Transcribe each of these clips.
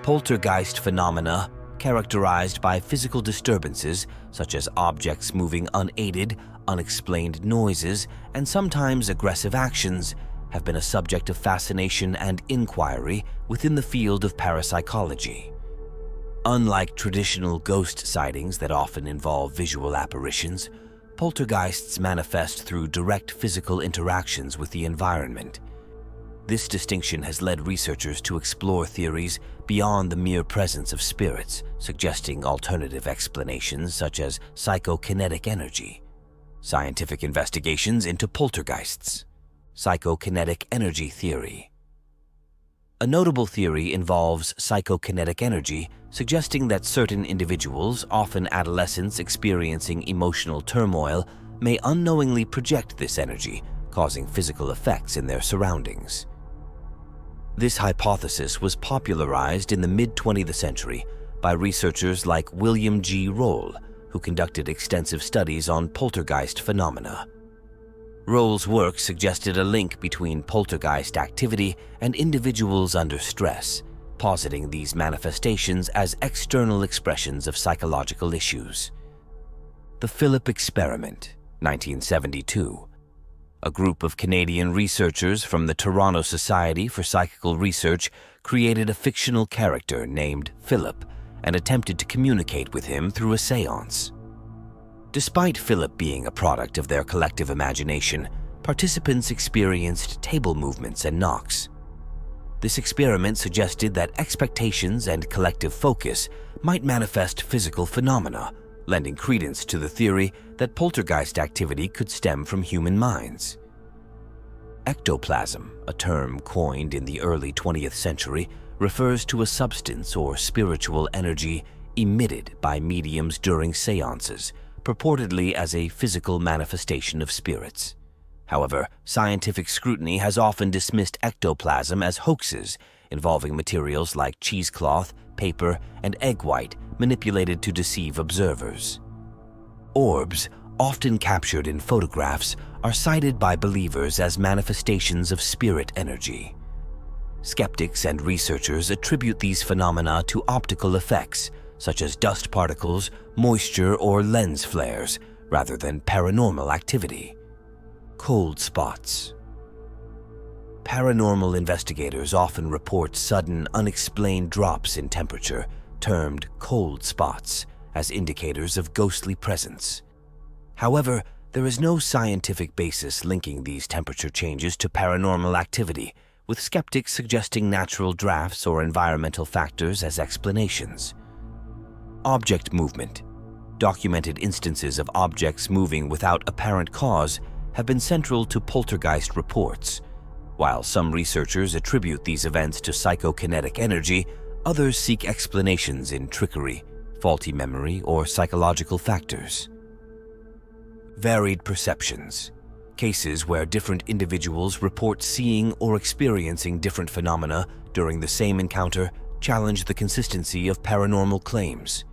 Poltergeist phenomena, characterized by physical disturbances such as objects moving unaided, unexplained noises, and sometimes aggressive actions, have been a subject of fascination and inquiry within the field of parapsychology. Unlike traditional ghost sightings that often involve visual apparitions, poltergeists manifest through direct physical interactions with the environment. This distinction has led researchers to explore theories beyond the mere presence of spirits, suggesting alternative explanations such as psychokinetic energy. Scientific investigations into poltergeists. Psychokinetic energy theory. A notable theory involves psychokinetic energy, suggesting that certain individuals, often adolescents experiencing emotional turmoil, may unknowingly project this energy, causing physical effects in their surroundings. This hypothesis was popularized in the mid-20th century by researchers like William G. Roll, who conducted extensive studies on poltergeist phenomena. Roll's work suggested a link between poltergeist activity and individuals under stress, positing these manifestations as external expressions of psychological issues. The Philip Experiment, 1972. A group of Canadian researchers from the Toronto Society for Psychical Research created a fictional character named Philip and attempted to communicate with him through a séance. Despite Philip being a product of their collective imagination, participants experienced table movements and knocks. This experiment suggested that expectations and collective focus might manifest physical phenomena, lending credence to the theory that poltergeist activity could stem from human minds. Ectoplasm, a term coined in the early 20th century, refers to a substance or spiritual energy emitted by mediums during séances, purportedly as a physical manifestation of spirits. However, scientific scrutiny has often dismissed ectoplasm as hoaxes involving materials like cheesecloth, paper, and egg white manipulated to deceive observers. Orbs, often captured in photographs, are cited by believers as manifestations of spirit energy. Skeptics and researchers attribute these phenomena to optical effects, such as dust particles, moisture, or lens flares, rather than paranormal activity. Cold spots. Paranormal investigators often report sudden, unexplained drops in temperature, termed cold spots, as indicators of ghostly presence. However, there is no scientific basis linking these temperature changes to paranormal activity, with skeptics suggesting natural drafts or environmental factors as explanations. Object movement. Documented instances of objects moving without apparent cause have been central to poltergeist reports. While some researchers attribute these events to psychokinetic energy, others seek explanations in trickery, faulty memory, or psychological factors. Varied perceptions. Cases where different individuals report seeing or experiencing different phenomena during the same encounter challenge the consistency of paranormal claims.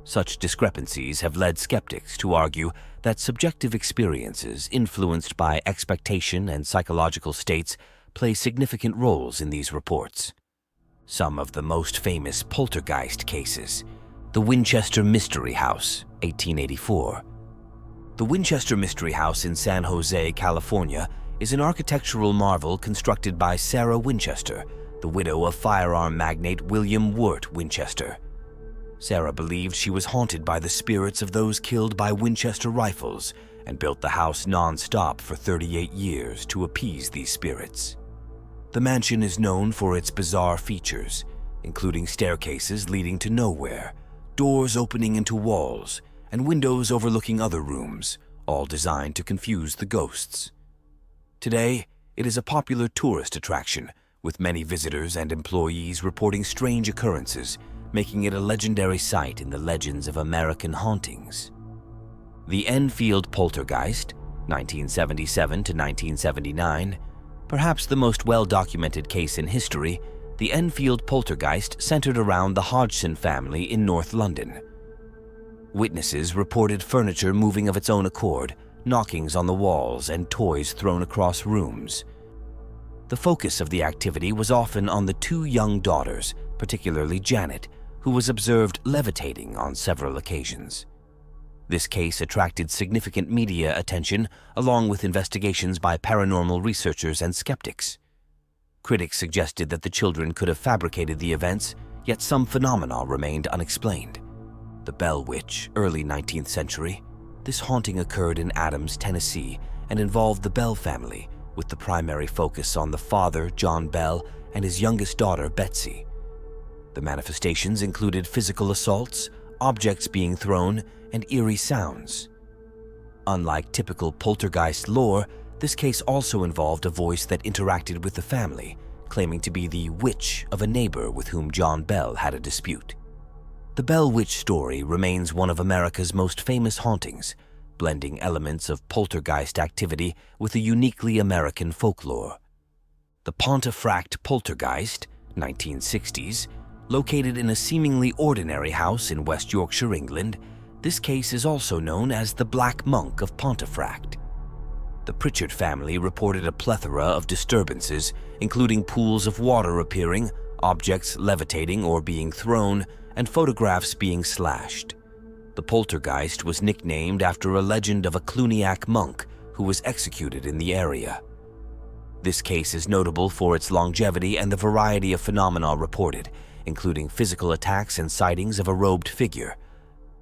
Such discrepancies have led skeptics to argue that subjective experiences influenced by expectation and psychological states play significant roles in these reports. Some of the most famous poltergeist cases. The Winchester Mystery House, 1884. The Winchester Mystery House in San Jose, California, is an architectural marvel constructed by Sarah Winchester, the widow of firearm magnate William Wirt Winchester. Sarah believed she was haunted by the spirits of those killed by Winchester rifles and built the house non-stop for 38 years to appease these spirits. The mansion is known for its bizarre features, including staircases leading to nowhere, doors opening into walls, and windows overlooking other rooms, all designed to confuse the ghosts. Today, it is a popular tourist attraction, with many visitors and employees reporting strange occurrences, making it a legendary site in the legends of American hauntings. The Enfield Poltergeist, 1977 to 1979, perhaps the most well-documented case in history, the Enfield Poltergeist centered around the Hodgson family in North London. Witnesses reported furniture moving of its own accord, knockings on the walls, and toys thrown across rooms. The focus of the activity was often on the two young daughters, particularly Janet, who was observed levitating on several occasions. This case attracted significant media attention, along with investigations by paranormal researchers and skeptics. Critics suggested that the children could have fabricated the events, yet some phenomena remained unexplained. The Bell Witch, early 19th century. This haunting occurred in Adams, Tennessee, and involved the Bell family, with the primary focus on the father, John Bell, and his youngest daughter, Betsy. The manifestations included physical assaults, objects being thrown, and eerie sounds. Unlike typical poltergeist lore, this case also involved a voice that interacted with the family, claiming to be the witch of a neighbor with whom John Bell had a dispute. The Bell Witch story remains one of America's most famous hauntings, blending elements of poltergeist activity with a uniquely American folklore. The Pontefract Poltergeist, 1960s, located in a seemingly ordinary house in West Yorkshire, England, this case is also known as the Black Monk of Pontefract. The Pritchard family reported a plethora of disturbances, including pools of water appearing, objects levitating or being thrown, and photographs being slashed. The poltergeist was nicknamed after a legend of a Cluniac monk who was executed in the area. This case is notable for its longevity and the variety of phenomena reported, including physical attacks and sightings of a robed figure.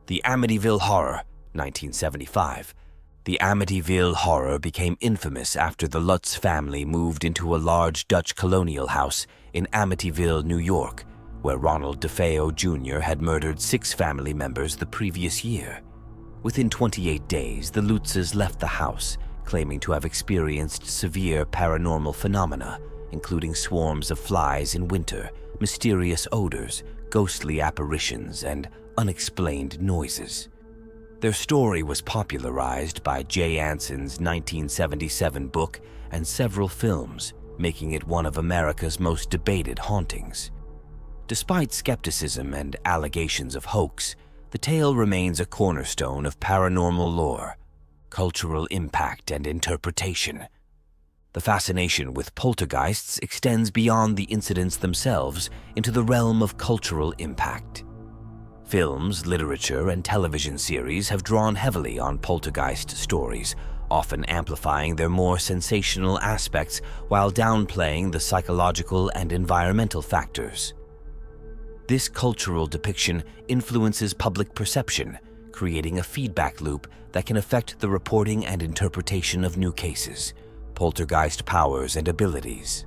The Amityville Horror, 1975. The Amityville Horror became infamous after the Lutz family moved into a large Dutch colonial house in Amityville, New York, where Ronald DeFeo Jr. had murdered 6 family members the previous year. Within 28 days, the Lutzes left the house, claiming to have experienced severe paranormal phenomena, including swarms of flies in winter, mysterious odors, ghostly apparitions, and unexplained noises. Their story was popularized by Jay Anson's 1977 book and several films, making it one of America's most debated hauntings. Despite skepticism and allegations of hoax, the tale remains a cornerstone of paranormal lore, cultural impact, and interpretation. The fascination with poltergeists extends beyond the incidents themselves into the realm of cultural impact. Films, literature, and television series have drawn heavily on poltergeist stories, often amplifying their more sensational aspects while downplaying the psychological and environmental factors. This cultural depiction influences public perception, creating a feedback loop that can affect the reporting and interpretation of new cases. Poltergeist powers and abilities.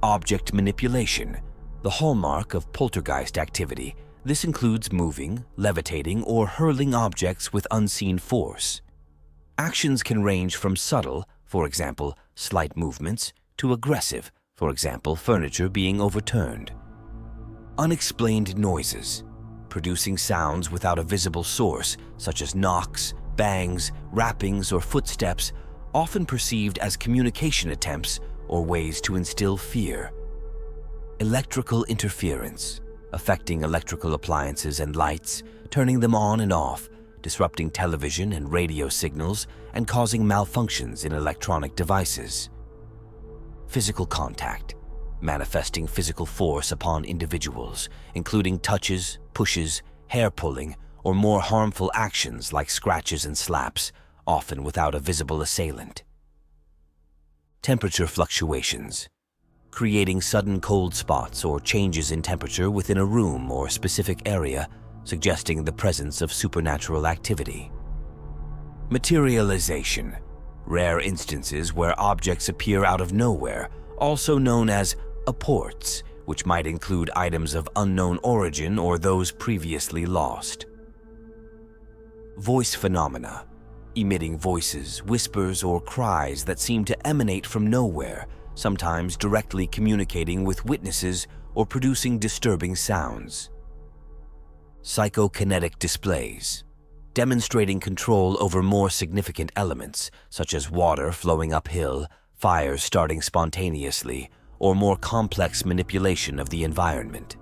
Object manipulation, the hallmark of poltergeist activity. This includes moving, levitating, or hurling objects with unseen force. Actions can range from subtle, for example, slight movements, to aggressive, for example, furniture being overturned. Unexplained noises, producing sounds without a visible source, such as knocks, bangs, rappings, or footsteps, often perceived as communication attempts or ways to instill fear. Electrical interference, affecting electrical appliances and lights, turning them on and off, disrupting television and radio signals, and causing malfunctions in electronic devices. Physical contact, manifesting physical force upon individuals, including touches, pushes, hair pulling, or more harmful actions like scratches and slaps, often without a visible assailant. Temperature fluctuations, creating sudden cold spots or changes in temperature within a room or specific area, suggesting the presence of supernatural activity. Materialization, rare instances where objects appear out of nowhere, also known as apports, which might include items of unknown origin or those previously lost. Voice phenomena, emitting voices, whispers, or cries that seem to emanate from nowhere, sometimes directly communicating with witnesses or producing disturbing sounds. Psychokinetic displays, demonstrating control over more significant elements, such as water flowing uphill, fires starting spontaneously, or more complex manipulation of the environment.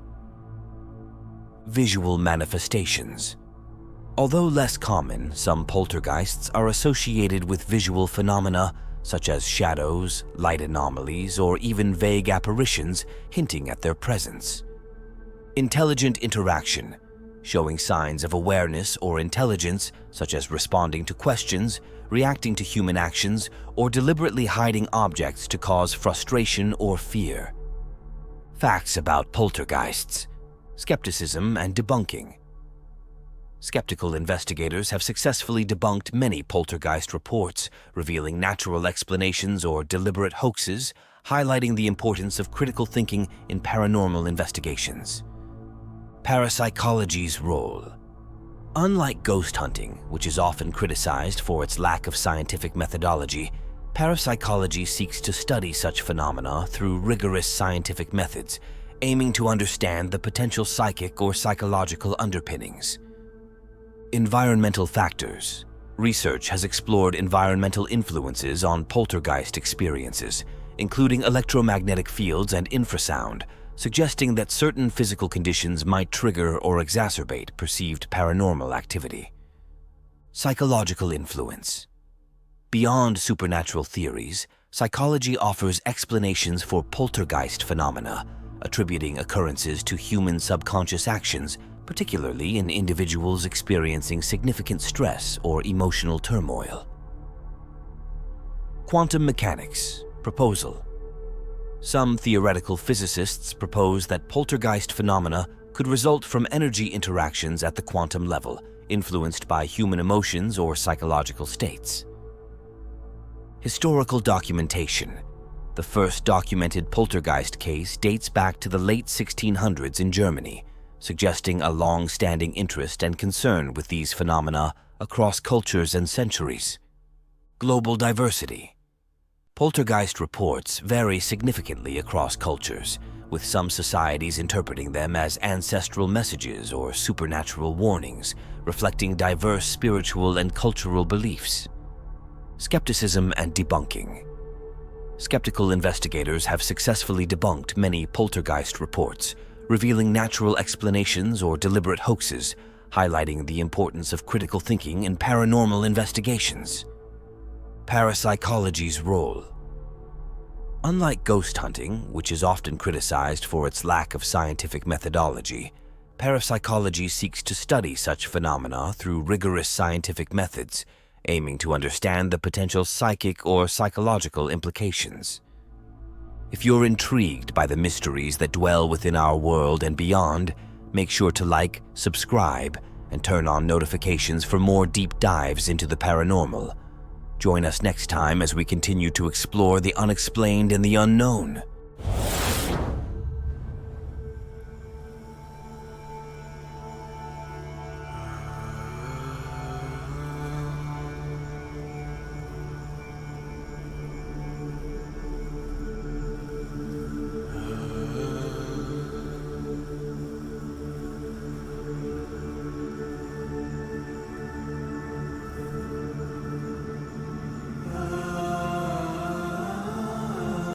Visual manifestations. Although less common, some poltergeists are associated with visual phenomena such as shadows, light anomalies, or even vague apparitions hinting at their presence. Intelligent interaction, showing signs of awareness or intelligence, such as responding to questions, reacting to human actions, or deliberately hiding objects to cause frustration or fear. Facts about poltergeists, skepticism and debunking. Skeptical investigators have successfully debunked many poltergeist reports, revealing natural explanations or deliberate hoaxes, highlighting the importance of critical thinking in paranormal investigations. Parapsychology's role. Unlike ghost hunting, which is often criticized for its lack of scientific methodology, parapsychology seeks to study such phenomena through rigorous scientific methods, aiming to understand the potential psychic or psychological underpinnings. Environmental factors. Research has explored environmental influences on poltergeist experiences, including electromagnetic fields and infrasound, suggesting that certain physical conditions might trigger or exacerbate perceived paranormal activity. Psychological influence. Beyond supernatural theories, psychology offers explanations for poltergeist phenomena, attributing occurrences to human subconscious actions, particularly in individuals experiencing significant stress or emotional turmoil. Quantum mechanics. Proposal. Some theoretical physicists propose that poltergeist phenomena could result from energy interactions at the quantum level, influenced by human emotions or psychological states. Historical documentation. The first documented poltergeist case dates back to the late 1600s in Germany, suggesting a long-standing interest and concern with these phenomena across cultures and centuries. Global diversity. Poltergeist reports vary significantly across cultures, with some societies interpreting them as ancestral messages or supernatural warnings, reflecting diverse spiritual and cultural beliefs. Skepticism and debunking. Skeptical investigators have successfully debunked many poltergeist reports, revealing natural explanations or deliberate hoaxes, highlighting the importance of critical thinking in paranormal investigations. Parapsychology's role. Unlike ghost hunting, which is often criticized for its lack of scientific methodology, parapsychology seeks to study such phenomena through rigorous scientific methods, aiming to understand the potential psychic or psychological implications. If you're intrigued by the mysteries that dwell within our world and beyond, make sure to like, subscribe, and turn on notifications for more deep dives into the paranormal. Join us next time as we continue to explore the unexplained and the unknown.